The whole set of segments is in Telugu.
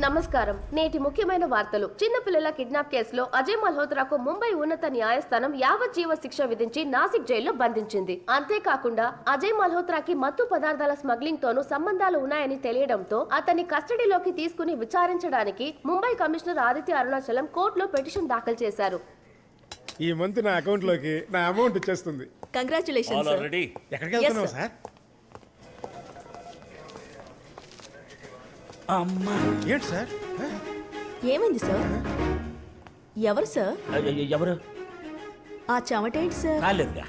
నమస్కారం. నేటి ముఖ్యమైన వార్తలు. చిన్నపిల్లల కిడ్నాప్ కేసులో అజయ్ మల్హోత్రాకు ముంబై ఉన్నత న్యాయస్థానం యావజ్జీవ శిక్ష విధించి నాసిక్ జైల్లో బంధించింది. అంతేకాకుండా అజయ్ మల్హోత్రాకి మత్తు పదార్థాల స్మగ్లింగ్ తోనూ సంబంధాలు ఉన్నాయని తెలియడంతో అతన్ని కస్టడీలోకి తీసుకుని విచారించడానికి ముంబై కమిషనర్ ఆదిత్య అరుణాచలం కోర్టులో పిటిషన్ దాఖలు చేశారు. ఈ మంత్ నా అకౌంట్ లోకి నా అమౌంట్ వచ్చేస్తుంది. Congratulations sir. ఎక్కడికి వెళ్తున్నావు సార్? అమ్మా ఏంటి సార్? ఏమైంది సార్? ఎవరు సార్? ఎవరు? ఆ చెమటేంటి సార్? కాలేదుగా.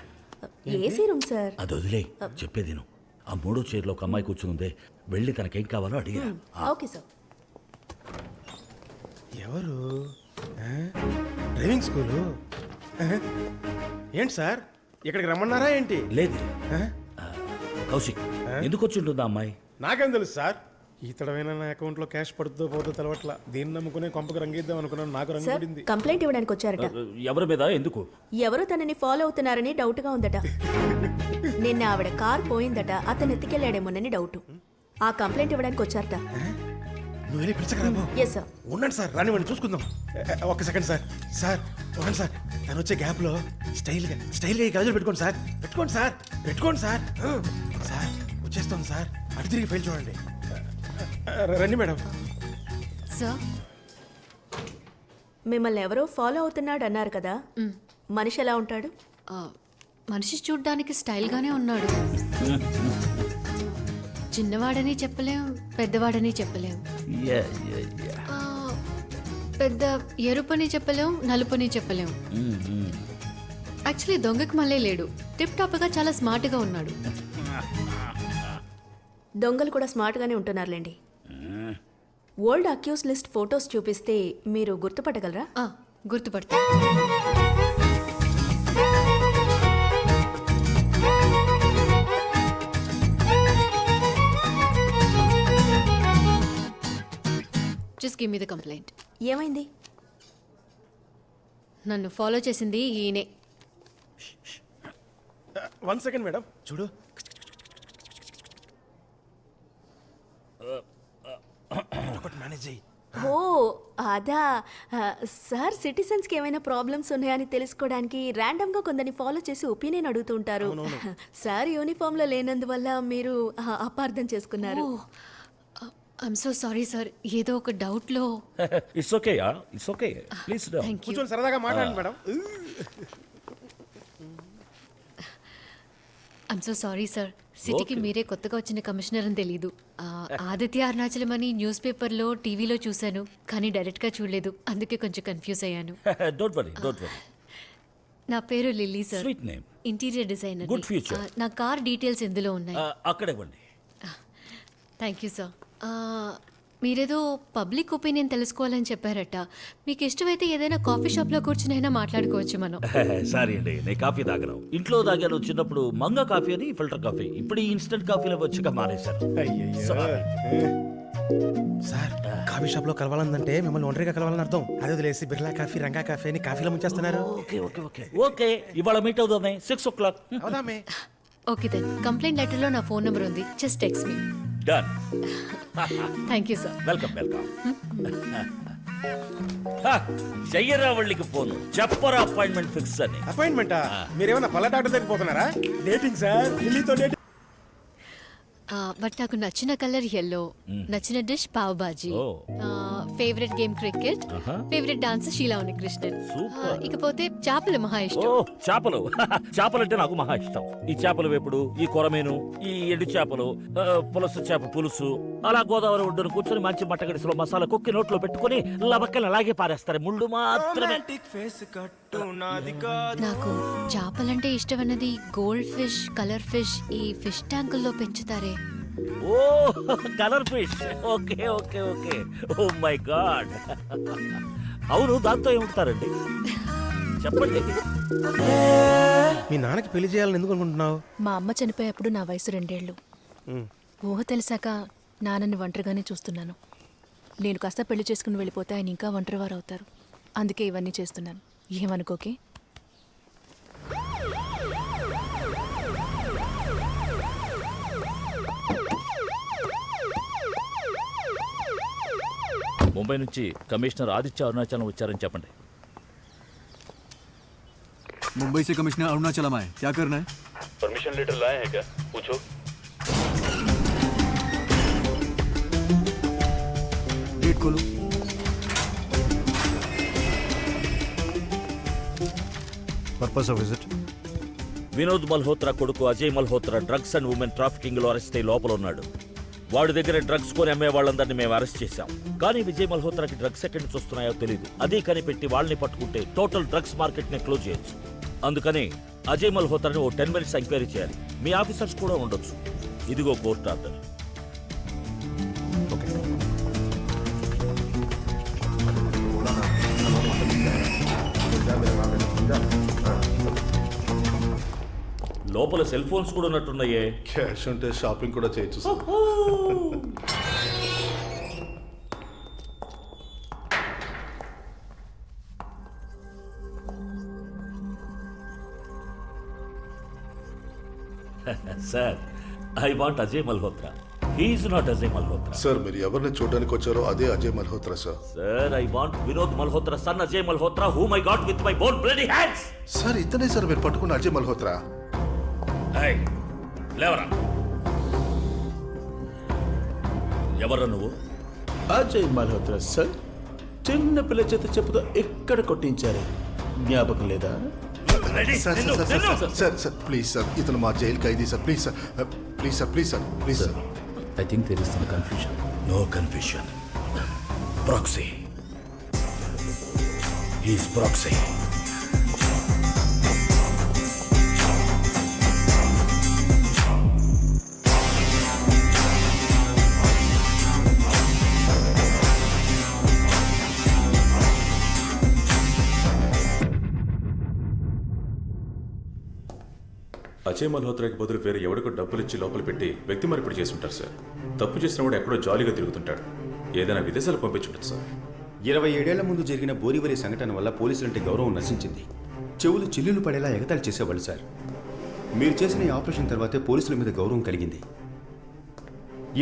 AC room sir. అది వదిలే, చెప్పేది నువ్వు. ఆ మూడో చైర్లో ఒక అమ్మాయి కూర్చుంది, వెళ్ళి తనకేం కావాలో అడిగా. Okay sir. ఎవరు? Driving school? ఏంటి సార్, ఇక్కడికి రమ్మన్నారా ఏంటి? లేదు కౌశిక్, ఎందుకు వచ్చి ఉంటుందా అమ్మాయి? నాకేం తెలుసు సార్. ఈతడమైన నా అకౌంట్ లో క్యాష్ పడుతుందో పోతుందో తెలవట్లా. దీన్ని నమ్ముకునే కొంపకు రంగిద్దాం అనుకున్నాను. నాకు రంగు సార్ పడింది. కంప్లైంట్ ఇవ్వడానికి వచ్చారట. ఎవరి మీద? ఎందుకు? ఎవరు తనని ఫాలో అవుతున్నారని డౌట్ గా ఉందట. నిన్న ఆవిడ కార్ పోయిందట, అతను ఎత్తుకెళ్లాడేమోనని డౌట్. ఆ కంప్లైంట్ ఇవ్వడానికి వచ్చారట. నువ్వు వెళ్ళి పిలిచకరాబో. Yes sir. ఉండండి సార్, రానివ్వండి చూసుకుందాం. ఒక్క సెకండ్ సార్. సార్ ఉండండి సార్. తను వచ్చే గ్యాప్ లో స్టైల్గా గాజులు పెట్టుకోండి సార్. పెట్టుకోండి సార్. సార్ వచ్చేస్తాం సార్. అటు తిరిగి ఫైల్ చూడండి. రండి మేడం. సార్ మిమ్మల్ని ఎవరో ఫాలో అవుతున్నాడు అన్నారు కదా, మనిషి ఎలా ఉంటాడు? మనిషి చూడ్డానికి స్టైల్గానే ఉన్నాడు. చిన్నవాడని చెప్పలేం, పెద్దవాడని చెప్పలేం. పెద్ద ఎరుపని చెప్పలేం, నలుపని చెప్పలేం. యాక్చువల్లీ దొంగకి మళ్ళీ లేడు. టిప్ టాప్గా చాలా స్మార్ట్గా ఉన్నాడు. దొంగలు కూడా స్మార్ట్ గానే ఉంటున్నారులేండి. ఓల్డ్ అక్యూస్ లిస్ట్ ఫొటోస్ చూపిస్తే మీరు గుర్తుపట్టగలరా? గుర్తుపడతా. Just give me the complaint. ఏమైంది? నన్ను ఫాలో చేసింది ఈయనే. 1 సెకండ్ మేడం, చూడు. మేనేజ్ చేయి. ఓ అదా సార్, సిటిజన్స్కి ఏమైనా ప్రాబ్లమ్స్ ఉన్నాయని తెలుసుకోవడానికి ర్యాండమ్గా కొందరిని ఫాలో చేసి ఒపీనియన్ అడుగుతూ ఉంటారు. సార్ యూనిఫామ్లో లేనందువల్ల మీరు అపార్థం చేసుకున్నారు. ఐఎమ్ సో సారీ సార్, ఏదో ఒక డౌట్లో. It's okay, it's okay. Please కూర్చొని సరదాగా మాట్లాడండి madam. I'm so sorry sir, సిటీకి మీరే కొత్తగా వచ్చిన కమిషనర్ అని తెలీదు. ఆదిత్య అరుణాచలం అని న్యూస్ పేపర్లో, టీవీలో చూశాను, కానీ డైరెక్ట్గా చూడలేదు. అందుకే కొంచెం కన్ఫ్యూజ్ అయ్యాను. Don't worry, don't worry. నా పేరు lily sir. Sweet name. Interior designer. Good future. నా కార్ డీటెయిల్స్ ఎందులో ఉన్నాయి? అక్కడ ఇవ్వండి. Thank you sir. మీరేదో పబ్లిక్ ఒపీనియన్ తెలుసుకోవాలని చెప్పారట. మీకు ఇష్టమైతే ఏదైనా కాఫీ షాప్లో కూర్చునైనా మాట్లాడుకోవచ్చు మనం. సారీ అండి, నేను కాఫీ తాగను. ఇంట్లో తాగాను చిన్నప్పుడు మంగ కాఫీ అని, ఫిల్టర్ కాఫీ. ఇప్పుడు ఈ ఇన్స్టెంట్ కాఫీలో వచ్చాక మానేశాను. సార్ కాఫీ షాప్ లో కలవాలంటే మిమ్మల్ని ఒంటరిగా కలవాలని అర్థం. అదే వదిలేసి బిర్లా కాఫీ, రంగా కాఫీ అని కాఫీలో ముంచేస్తున్నారు. ఓకే ఓకే ఓకే ఓకే, ఇవాళ మీట్ అవుదామే 6 o'clock. అవుదామే. Okay then. కంప్లైంట్ లెటర్లో నా ఫోన్ నెంబర్ ఉంది, just text me. Done. Thank you sir. Welcome welcome. చెయ్యరా వాళ్ళకి ఫోన్, చెప్పరా అపాయింట్మెంట్ ఫిక్స్ అని. అపాయింట్మెంటా? మీరేమన్నా పళ్ళ డాక్టర్ దగ్గర పోతున్నారా? డేటింగ్ సార్, ఢిల్లీతో డేటింగ్. బట్ నాకు నచ్చిన కలర్ ఎల్లో, నచ్చిన dish pav bhaji, favourite game cricket, favourite dancer Sheela Unnikrishnan. ఇకపోతే చేపలు మహా ఇష్టం. చేపలు చేపలంటే నాకు మహా ఇష్టం. ఈ చేపల వేపుడు, ఈ కొరమేను, ఈ ఎండు చేపలు, పులస చేప పులుసు, అలా గోదావరి ఒడ్డున కూర్చొని మంచి మట్టగడిసలో మసాలా కుక్కి నోట్లో పెట్టుకుని లబక్కలు అలాగే పారేస్తారు, ముళ్ళు మాత్రమే. నాకు చేపలంటే ఇష్టం అన్నది గోల్డ్ ఫిష్, కలర్ ఫిష్, ఈ ఫిష్ ట్యాంకుల్లో పెంచుతారే. Oh colour fish. Okay okay okay. Oh my God. అవును, దాంతో ఏముంటారండి చెప్పండి. మీ నాన్నకి పెళ్లి చేయాలని ఎందుకు అనుకుంటున్నావు? మా అమ్మ చనిపోయేప్పుడు నా వయసు 2 ఏళ్ళు. ఊహ తెలిసాక నాన్నని ఒంటరిగానే చూస్తున్నాను. నేను కాస్త పెళ్లి చేసుకుని వెళ్ళిపోతే ఆయన ఇంకా ఒంటరివారు అవుతారు. అందుకే ఇవన్నీ చేస్తున్నాను. ఏమనుకోకే. ముంబై నుంచి కమిషనర్ ఆదిత్య అరుణాచలం వచ్చారని చెప్పండి. मुंबई से कमिश्नर अरुणाचलम आए, क्या करना है? परमिशन लेटर लाए हैं क्या? पूछो. गेट खोलो. Purpose of visit? Vinod Malhotra కొడుకు Ajay Malhotra drugs and women trafficking లో అరెస్ట్ అయ్యి లోపల ఉన్నాడు. వాడి దగ్గర డ్రగ్స్ కొని అమ్మే వాళ్ళందరినీ మేము అరెస్ట్ చేశాం. కానీ విజయ్ మల్హోత్రాకి డ్రగ్స్ ఎక్కడి నుంచి వస్తున్నాయో తెలియదు. అదే కనిపెట్టి వాళ్ళని పట్టుకుంటే టోటల్ డ్రగ్స్ మార్కెట్ ని క్లోజ్ చేయొచ్చు. అందుకని అజయ్ మల్హోత్రాని ఓ 10 minutes ఎంక్వైరీ చేయాలి. మీ ఆఫీసర్స్ కూడా ఉండొచ్చు. ఇదిగో కోర్టు ఆర్డర్. లోపల సెల్ ఫోన్స్ కూడా ఉన్నట్టున్నాయే. క్యాష్ ఉంటే షాపింగ్ కూడా చేయొచ్చు. Sir, I want Ajay Malhotra. He is not Ajay Malhotra. Sir మీరు ఎవరిని చూడడానికి వచ్చారో అదే Ajay Malhotra sir. Sir, I want Vinod Malhotra son Ajay Malhotra whom I got with my both bloody hands. Sir ఇతనే సార్ మీరు పట్టుకున్న అజయ్ మల్హోత్రా. ఏయ్, లేవరా. ఎవరు నువ్వు? అజయ్ మల్హోత్రా సార్. చిన్న పిల్ల చేత చెప్పుతో ఎక్కడ కొట్టించారు, జ్ఞాపకం లేదా? Sir sir sir please sir, ఇతను మా జైలు ఖైదీ సార్. Please sir, please sir, please sir, please sir. I think there is some confusion. No confusion. Proxy. He's proxy. Ajay మల్హోత్రాకి బదులు వేరే ఎవడికో డబ్బులిచ్చి లోపల పెట్టి వ్యక్తి మరిపిడి చేసి ఉంటారు సార్. తప్పు చేసిన వాడు ఎక్కడో జాలీగా తిరుగుతుంటాడు. ఏదైనా విదేశాలు పంపించుంటారు సార్. 27 ఏళ్ల ముందు జరిగిన బోరివరి సంఘటన వల్ల పోలీసులంటే గౌరవం నశించింది. చెవులు చిల్లులు పడేలా ఎగతాళి చేసేవాళ్ళు సార్. మీరు చేసిన ఈ ఆపరేషన్ తర్వాతే పోలీసుల మీద గౌరవం కలిగింది.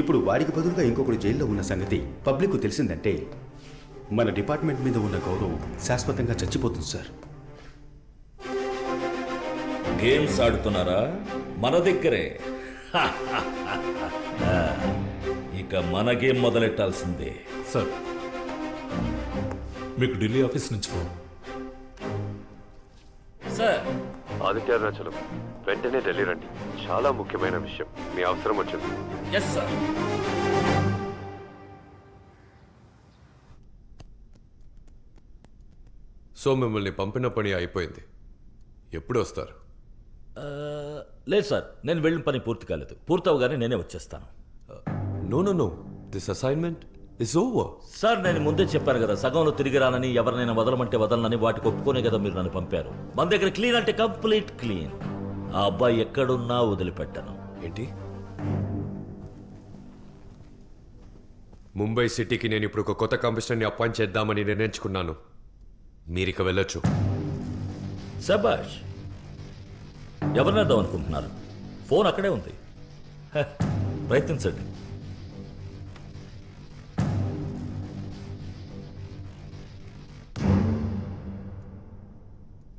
ఇప్పుడు వాడికి బదులుగా ఇంకొకరు జైల్లో ఉన్న సంగతి పబ్లిక్ తెలిసిందంటే మన డిపార్ట్మెంట్ మీద ఉన్న గౌరవం శాశ్వతంగా చచ్చిపోతుంది సార్. గేమ్స్ ఆడుతున్నారా? మన దగ్గరే. ఇక మన గేమ్ మొదలెట్టాల్సిందే. సార్ మీకు ఢిల్లీ ఆఫీస్ నుంచి ఫోన్. సార్, ఆదిత్య అరుణాచలం, వెంటనే ఢిల్లీ రండి. చాలా ముఖ్యమైన విషయం, మీ అవసరం వచ్చింది. Yes sir. సో మిమ్మల్ని పంపిన పని అయిపోయింది. ఎప్పుడు వస్తారు? లేదు సార్, నేను వెళ్ళిన పని పూర్తి కాలేదు. పూర్తవగానే నేనే వచ్చేస్తాను. No this assignment is over. Sir, నేను ముందే చెప్పాను కదా, సగంలో తిరిగి రానని, ఎవరినైనా వదలమంటే వదలనని. వాటికి ఒప్పుకోనే కదా మీరు నన్ను పంపారు. మన దగ్గర క్లీన్ అంటే కంప్లీట్ క్లీన్. ఆ అబ్బాయి ఎక్కడున్నా వదిలిపెట్టను. ఏంటి? ముంబై సిటీకి నేను ఇప్పుడు ఒక కొత్త కమిషనర్ని అపాయింట్ చేద్దామని నిర్ణయించుకున్నాను. మీరిక వెళ్ళొచ్చు. శబాష్. ఎవరినేద్దాం అనుకుంటున్నారు? ఫోన్ అక్కడే ఉంది. ప్రయత్నించండి.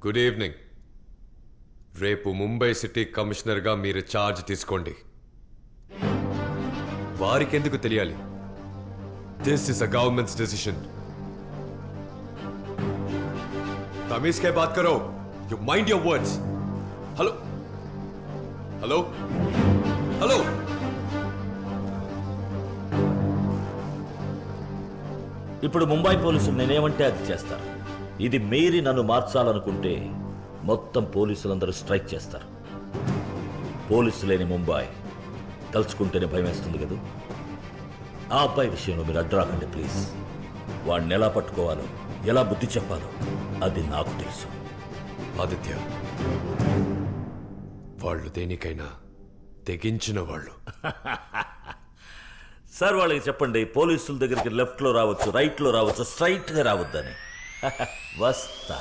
Good evening. రేపు ముంబై సిటీ కమిషనర్గా మీరు ఛార్జ్ తీసుకోండి. వారికి ఎందుకు తెలియాలి? This is a governments decision. तमीज के बात करो. You mind your words. Hello hello hello. ఇప్పుడు ముంబై పోలీసులు నేనేమంటే అది చేస్తారు. ఇది మీరి నన్ను మార్చాలనుకుంటే మొత్తం పోలీసులందరూ స్ట్రైక్ చేస్తారు. పోలీసు లేని ముంబై తలుచుకుంటేనే భయం వేస్తుంది కదా. ఆ అబ్బాయి విషయంలో మీరు అడ్డురాకండి ప్లీజ్. వాడిని ఎలా పట్టుకోవాలో, ఎలా బుద్ధి చెప్పాలో అది నాకు తెలుసు. ఆదిత్య, వాళ్ళు దేనికైనా తెగించిన వాళ్ళు. సార్, వాళ్ళకి చెప్పండి పోలీసుల దగ్గరికి లెఫ్ట్లో రావచ్చు, రైట్లో రావచ్చు, స్ట్రైట్గా రావద్దని. వస్తా.